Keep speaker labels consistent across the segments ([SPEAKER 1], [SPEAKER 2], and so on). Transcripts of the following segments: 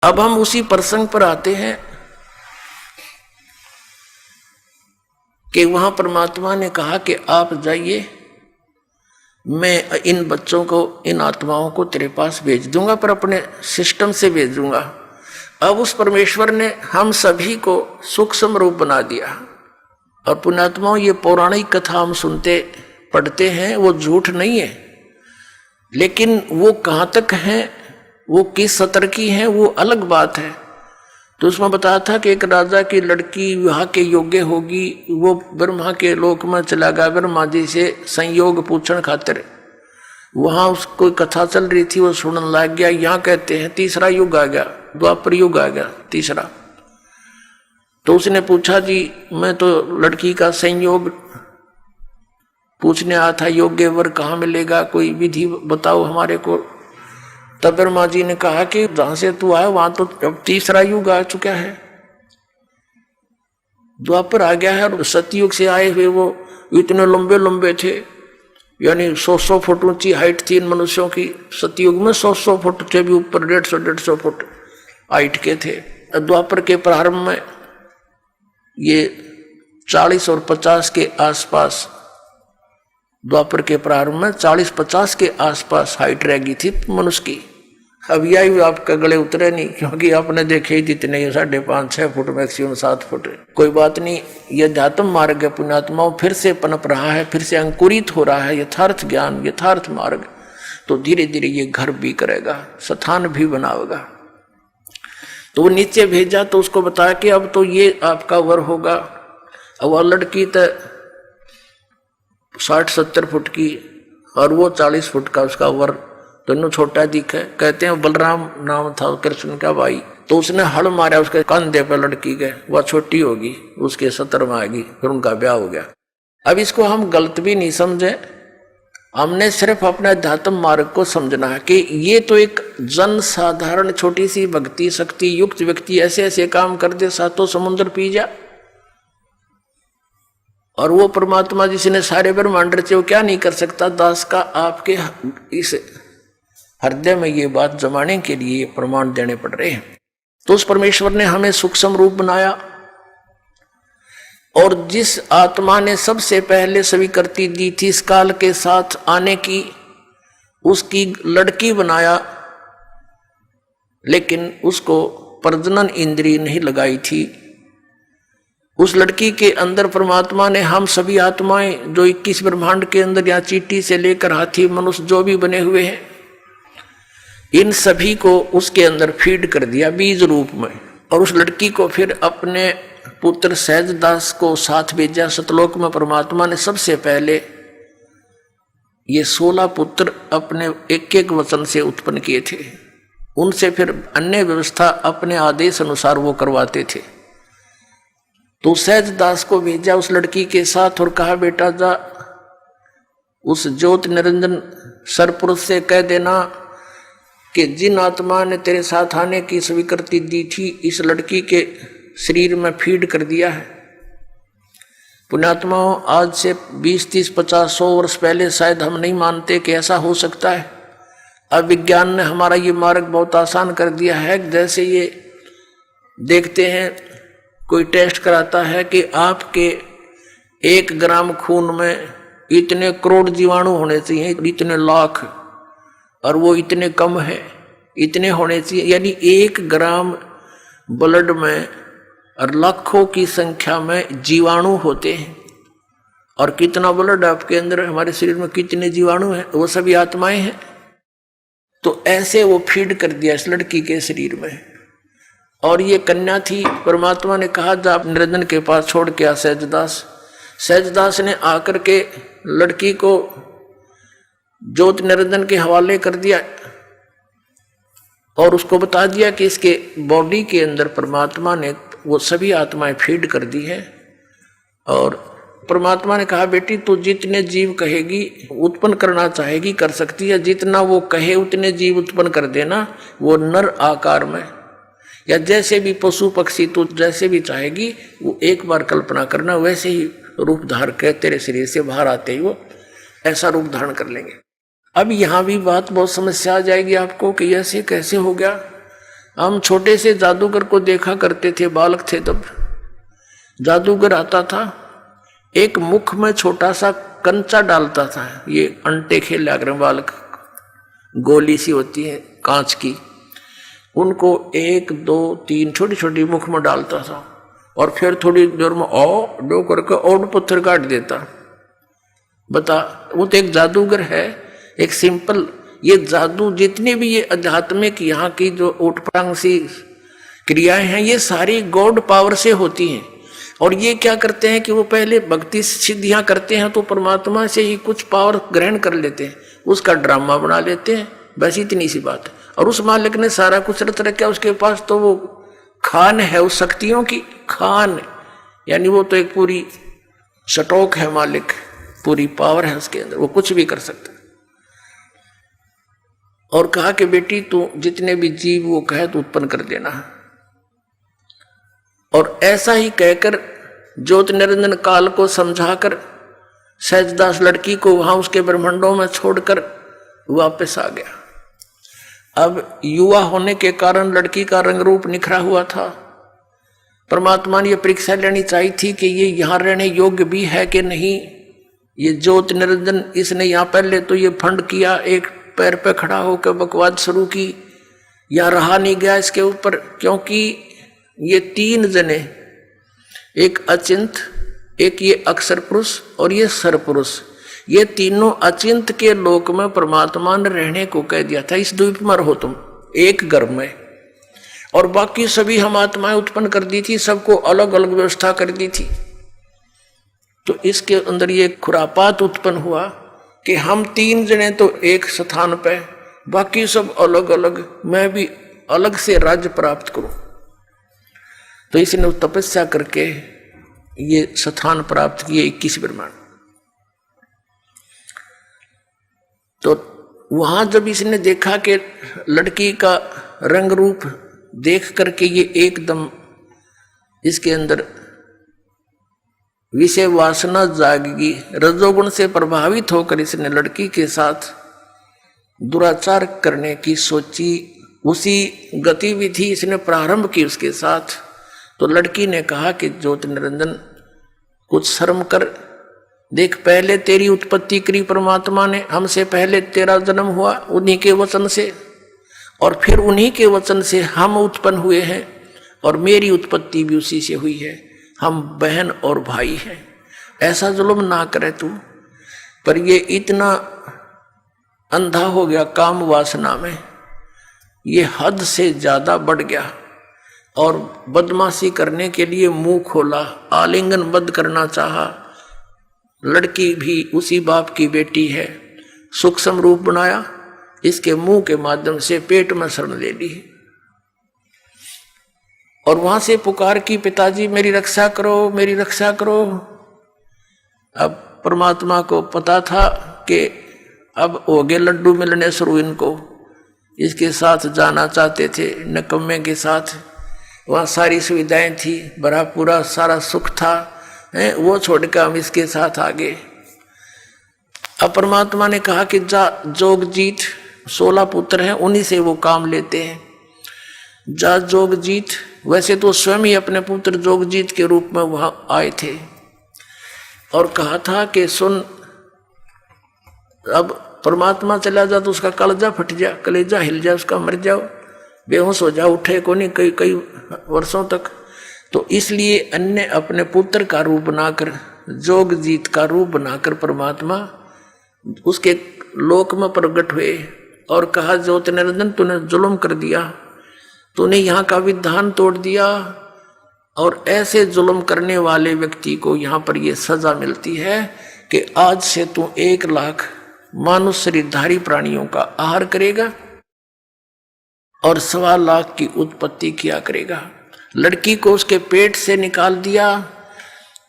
[SPEAKER 1] अब हम उसी प्रसंग पर आते हैं कि वहां परमात्मा ने कहा कि आप जाइए, मैं इन बच्चों को, इन आत्माओं को तेरे पास भेज दूंगा, पर अपने सिस्टम से भेज दूंगा। अब उस परमेश्वर ने हम सभी को सूक्ष्म रूप बना दिया। और पुण्यात्माओं, ये पौराणिक कथा हम सुनते पढ़ते हैं, वो झूठ नहीं है, लेकिन वो कहाँ तक है, वो किस स्तर की है, वो अलग बात है। तो उसमें बताया था कि एक राजा की लड़की विवाह के योग्य होगी, वो ब्रह्मा के लोक में चला गया ब्रह्मा जी से संयोग पूछने खातिर। वहां उसको कथा चल रही थी, वो सुनने लग गया। यहाँ कहते हैं तीसरा युग आ गया, द्वापर युग आ गया तीसरा। तो उसने पूछा, जी मैं तो लड़की का संयोग पूछने आया था, योग्य वर कहाँ मिलेगा, कोई विधि बताओ हमारे को। तब ब्रह्मा जी ने कहा कि जहां से तू आया वहां तो अब तीसरा युग आ चुका है, द्वापर आ गया है। और सतयुग से आए हुए वो इतने लंबे लंबे थे, यानी 100 फुट ऊंची हाइट थी इन मनुष्यों की। सतयुग में 100 फुट थे, भी ऊपर 150 फुट हाइट के थे। द्वापर के प्रारंभ में ये 40 और 50 के आसपास, द्वापर के प्रारंभ में 40-50 के आसपास हाइट रह गई थी मनुष्य की। अब यही आपका गले उतरे नहीं, क्योंकि आपने देखे ही जितने 5.5-6 फुट, मैक्सिमम 7 फुट। कोई बात नहीं, यह अध्यात्म मार्ग है पुण्यात्माओं, फिर से पनप रहा है, फिर से अंकुरित हो रहा है यथार्थ ज्ञान, यथार्थ मार्ग। तो धीरे धीरे ये घर भी करेगा, स्थान भी बनाएगा। तो वो नीचे भेजा, तो उसको बताया कि अब तो ये आपका वर होगा। अब वह लड़की तो 60-70 फुट की और वो 40 फुट का, उसका वर दोनों छोटा दिखे। कहते हैं बलराम नाम था कृष्ण का भाई। तो उसने हड़ मारा उसके कंधे पे लड़की के, वह छोटी होगी, उसके 70 में आएगी, फिर उनका ब्याह हो गया। अब इसको हम गलत भी नहीं समझे, हमने सिर्फ अपने अध्यात्म मार्ग को समझना है कि ये तो एक जन साधारण छोटी सी भक्ति शक्ति युक्त व्यक्ति ऐसे ऐसे काम कर दे, सातों समुद्र पी जा। और वो परमात्मा जिसने सारे ब्रह्मांड रचे, वो क्या नहीं कर सकता। दास का आपके इस हृदय में ये बात जमाने के लिए प्रमाण देने पड़ रहे हैं। तो उस परमेश्वर ने हमें सूक्ष्म रूप बनाया, और जिस आत्मा ने सबसे पहले स्वीकृति दी थी इस काल के साथ आने की, उसकी लड़की बनाया, लेकिन उसको प्रजनन इंद्रिय नहीं लगाई थी। उस लड़की के अंदर परमात्मा ने हम सभी आत्माएं जो 21 ब्रह्मांड के अंदर, या चींटी से लेकर हाथी मनुष्य जो भी बने हुए हैं, इन सभी को उसके अंदर फीड कर दिया बीज रूप में। और उस लड़की को फिर अपने पुत्र सहजदास को साथ भेजा। सतलोक में परमात्मा ने सबसे पहले ये 16 पुत्र अपने एक एक वचन से उत्पन्न किए थे। उनसे फिर अन्य व्यवस्था अपने आदेश अनुसार वो करवाते थे। तो सहजदास को भेजा उस लड़की के साथ, और कहा बेटा जा उस ज्योत निरंजन सरपुरुष से कह देना कि जिन आत्मा ने तेरे साथ आने की स्वीकृति दी थी, इस लड़की के शरीर में फीड कर दिया है। पुण्यात्माओं, आज से 20-30-50-100 वर्ष पहले शायद हम नहीं मानते कि ऐसा हो सकता है। अब विज्ञान ने हमारा ये मार्ग बहुत आसान कर दिया है। जैसे ये देखते हैं, कोई टेस्ट कराता है कि आपके 1 ग्राम खून में इतने करोड़ जीवाणु होने चाहिए, इतने लाख, और वो इतने कम है, इतने होने चाहिए। यानी 1 ग्राम ब्लड में और लाखों की संख्या में जीवाणु होते हैं। और कितना ब्लड आपके अंदर, हमारे शरीर में कितने जीवाणु हैं, वो सभी आत्माएं हैं। तो ऐसे वो फीड कर दिया इस लड़की के शरीर में। और ये कन्या थी, परमात्मा ने कहा जा आप निरंजन के पास छोड़ के आ सहजदास। सहजदास ने आकर के लड़की को ज्योत निरंजन के हवाले कर दिया, और उसको बता दिया कि इसके बॉडी के अंदर परमात्मा ने वो सभी आत्माएं फीड कर दी है। और परमात्मा ने कहा बेटी तू जितने जीव कहेगी उत्पन्न करना चाहेगी कर सकती है, जितना वो कहे उतने जीव उत्पन्न कर देना, वो नर आकार में या जैसे भी पशु पक्षी तू जैसे भी चाहेगी, वो एक बार कल्पना करना, वैसे ही रूप धारण कर तेरे शरीर से बाहर आते ही वो ऐसा रूप धारण कर लेंगे। अब यहाँ भी बात बहुत समस्या आ जाएगी आपको कि ऐसे कैसे हो गया। हम छोटे से जादूगर को देखा करते थे, बालक थे तब। जादूगर आता था, एक मुख में छोटा सा कंचा डालता था, ये अंटे खेला कर बालक, गोली सी होती है कांच की, उनको 1 2 3 छोटी छोटी मुख में डालता था और फिर थोड़ी देर में डो करके और पत्थर काट देता। बता, वो तो एक जादूगर है, एक सिंपल। ये जादू जितने भी ये आध्यात्मिक यहाँ की जो ऊटपटांग सी क्रियाएं हैं, ये सारी गॉड पावर से होती हैं। और ये क्या करते हैं कि वो पहले भक्ति सिद्धियां करते हैं तो परमात्मा से ही कुछ पावर ग्रहण कर लेते हैं, उसका ड्रामा बना लेते हैं, बस इतनी सी बात है। और उस मालिक ने सारा कुछ रच रखा उसके पास, तो वो खान है उस शक्तियों की, खान यानी वो तो एक पूरी स्टॉक है मालिक, पूरी पावर है उसके अंदर, वो कुछ भी कर सकता है। और कहा कि बेटी तू जितने भी जीव वो कहे तो उत्पन्न कर देना। और ऐसा ही कहकर ज्योति निरंजन काल को समझाकर सहजदास लड़की को वहां उसके ब्रह्मांडों में छोड़कर वापस आ गया। अब युवा होने के कारण लड़की का रंग रूप निखरा हुआ था। परमात्मा ने यह परीक्षा लेनी चाहिए थी कि ये यहां रहने योग्य भी है कि नहीं। ये ज्योति निरंजन इसने यहां पहले तो ये फंड किया, एक पैर पे खड़ा होकर बकवाद शुरू की, यहां रहा नहीं गया इसके ऊपर, क्योंकि ये 3 जने, एक अचिंत, एक ये अक्षर पुरुष और ये सर पुरुष, ये तीनों अचिंत के लोक में परमात्मा ने रहने को कह दिया था। इस द्वीप में रहो तुम, एक गर्भ में। और बाकी सभी हम आत्माएं उत्पन्न कर दी थी, सबको अलग अलग व्यवस्था कर दी थी। तो इसके अंदर ये खुरापात उत्पन्न हुआ कि हम 3 जने तो एक स्थान पे, बाकी सब अलग अलग, मैं भी अलग से राज्य प्राप्त करूं। तो इसने तपस्या करके ये स्थान प्राप्त किए 21 ब्रह्मांड। तो वहां जब इसने देखा कि लड़की का रंग रूप देख करके ये एकदम इसके अंदर विषय वासना जागेगी, रजोगुण से प्रभावित होकर इसने लड़की के साथ दुराचार करने की सोची। उसी गतिविधि इसने प्रारंभ की उसके साथ। तो लड़की ने कहा कि ज्योति निरंजन कुछ शर्म कर, देख पहले तेरी उत्पत्ति करी परमात्मा ने, हमसे पहले तेरा जन्म हुआ उन्हीं के वचन से, और फिर उन्हीं के वचन से हम उत्पन्न हुए हैं, और मेरी उत्पत्ति भी उसी से हुई है, हम बहन और भाई हैं। ऐसा जुल्म ना करे तू। पर ये इतना अंधा हो गया काम वासना में, ये हद से ज्यादा बढ़ गया और बदमाशी करने के लिए मुंह खोला, आलिंगन बद्ध करना चाहा। लड़की भी उसी बाप की बेटी है, सूक्ष्म रूप बनाया, इसके मुंह के माध्यम से पेट में शरण ले ली और वहां से पुकार की, पिताजी मेरी रक्षा करो, मेरी रक्षा करो। अब परमात्मा को पता था कि अब हो गए लड्डू मिलने शुरू, इनको इसके साथ जाना चाहते थे, नकम्मे के साथ। वहाँ सारी सुविधाएं थी, बड़ा पूरा सारा सुख था, वो छोड़कर हम इसके साथ आ गए। अब परमात्मा ने कहा कि जा जोगजीत, 16 पुत्र हैं, उन्हीं से वो काम लेते हैं। जा जोगजीत, वैसे तो स्वयं ही अपने पुत्र जोगजीत के रूप में वहां आए थे और कहा था कि सुन, अब परमात्मा चला जा तो उसका कलेजा फट जा, कलेजा हिल जा उसका, मर जाओ, बेहोश हो जाओ, उठे को नहीं कई कई वर्षों तक। तो इसलिए अन्य अपने पुत्र का रूप बनाकर, जोगजीत का रूप बनाकर परमात्मा उसके लोक में प्रकट हुए और कहा, ज्योति निरंजन तूने जुल्म कर दिया, तूने यहाँ का विधान तोड़ दिया, और ऐसे जुल्म करने वाले व्यक्ति को यहाँ पर यह सजा मिलती है कि आज से तू 1 लाख मानुष शरीरधारी प्राणियों का आहार करेगा और 1.25 लाख की उत्पत्ति किया करेगा। लड़की को उसके पेट से निकाल दिया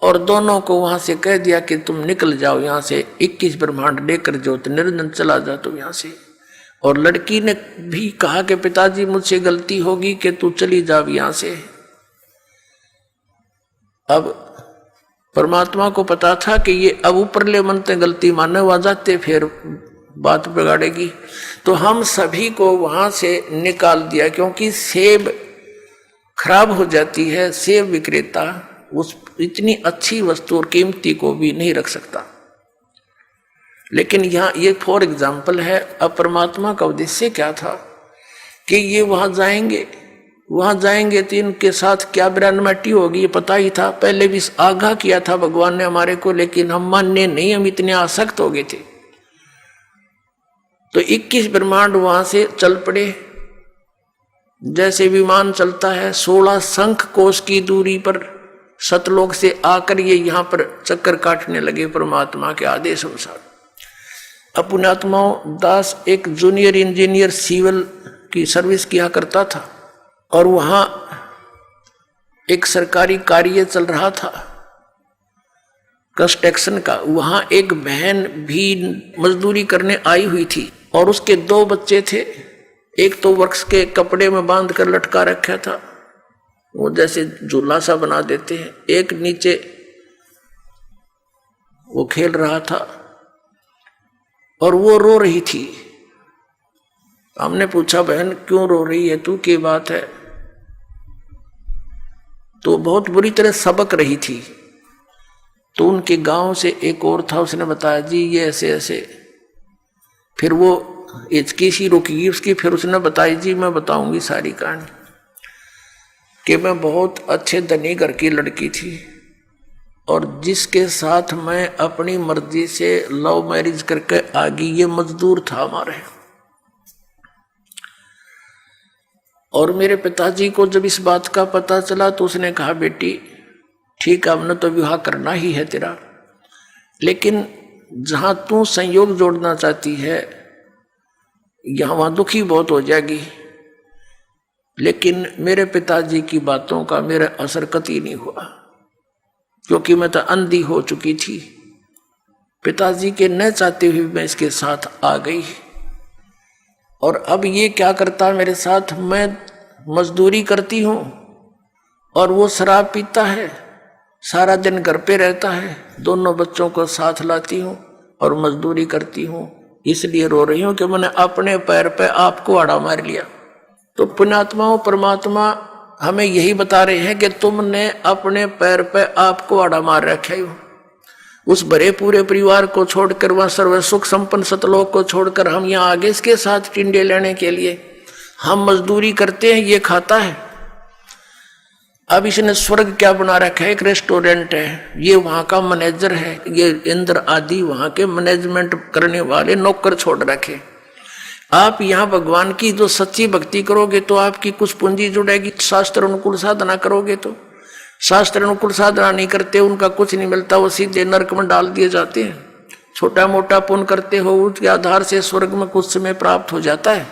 [SPEAKER 1] और दोनों को वहां से कह दिया कि तुम निकल जाओ यहाँ से, 21 ब्रह्मांड लेकर ज्योति निरंजन चला जा तुम यहाँ से। और लड़की ने भी कहा कि पिताजी मुझसे गलती होगी कि तू चली जा यहाँ से। अब परमात्मा को पता था कि ये अब ऊपरले मनते गलती माने वहां जाते फिर बात बिगाड़ेगी। तो हम सभी को वहां से निकाल दिया, क्योंकि सेब खराब हो जाती है। सेब विक्रेता उस इतनी अच्छी वस्तु और कीमती को भी नहीं रख सकता। लेकिन यहाँ ये फॉर एग्जाम्पल है। अब परमात्मा का उद्देश्य क्या था कि ये वहां जाएंगे तो इनके साथ क्या बिरानमटी होगी ये पता ही था, पहले भी आगाह किया था भगवान ने हमारे को, लेकिन हम मानने नहीं, हम इतने आसक्त हो गए थे। तो 21 ब्रह्मांड वहां से चल पड़े, जैसे विमान चलता है। 16 शंख कोश की दूरी पर सतलोक से आकर ये यहाँ पर चक्कर काटने लगे परमात्मा के आदेश अनुसार। पुण्यात्माओं, दास एक जूनियर इंजीनियर सिविल की सर्विस किया करता था, और वहां एक सरकारी कार्य चल रहा था कंस्ट्रक्शन का। वहां एक बहन भी मजदूरी करने आई हुई थी, और उसके 2 बच्चे थे। एक तो वृक्ष के कपड़े में बांध कर लटका रखा था, वो जैसे झूला सा बना देते हैं। एक नीचे वो खेल रहा था, और वो रो रही थी। हमने पूछा, बहन क्यों रो रही है तू, क्या बात है? तो बहुत बुरी तरह सबक रही थी। तो उनके गांव से एक और था, उसने बताया जी ये ऐसे ऐसे। फिर वो हिचकी सी रुकी उसकी, फिर उसने बताई जी मैं बताऊंगी सारी कहानी, कि मैं बहुत अच्छे धनी घर की लड़की थी, और जिसके साथ मैं अपनी मर्जी से लव मैरिज करके आ गई, ये मजदूर था हमारे। और मेरे पिताजी को जब इस बात का पता चला तो उसने कहा, बेटी ठीक है, हमने तो विवाह करना ही है तेरा, लेकिन जहां तू संयोग जोड़ना चाहती है वहां दुखी बहुत हो जाएगी। लेकिन मेरे पिताजी की बातों का मेरा असर कतई नहीं हुआ, क्योंकि मैं तो अंधी हो चुकी थी। पिताजी के न चाहते हुए मैं इसके साथ आ गई। और अब ये क्या करता है मेरे साथ, मैं मजदूरी करती हूँ और वो शराब पीता है, सारा दिन घर पे रहता है। दोनों बच्चों को साथ लाती हूँ और मजदूरी करती हूँ, इसलिए रो रही हूँ कि मैंने अपने पैर पे आपको आड़ा मार लिया। तो पुण्यात्माओं, परमात्मा हमें यही बता रहे हैं कि तुमने अपने पैर पे आपको आड़ा मार रखा है। उस भरे पूरे परिवार को छोड़कर, वह सर्व सुख संपन्न सतलोक को छोड़कर हम यहाँ आगे इसके साथ टिंडे लेने के लिए हम मजदूरी करते हैं, ये खाता है। अब इसने स्वर्ग क्या बना रखा है, एक रेस्टोरेंट है, ये वहां का मैनेजर है, ये इंद्र आदि वहां के मैनेजमेंट करने वाले नौकर छोड़ रखे। आप यहाँ भगवान की जो सच्ची भक्ति करोगे तो आपकी कुछ पूंजी जुड़ेगी। शास्त्र अनुकूल साधना करोगे तो, शास्त्र अनुकूल साधना नहीं करते उनका कुछ नहीं मिलता, वो सीधे नरक में डाल दिए जाते हैं। छोटा मोटा पुण्य करते हो उसके आधार से स्वर्ग में कुछ समय प्राप्त हो जाता है।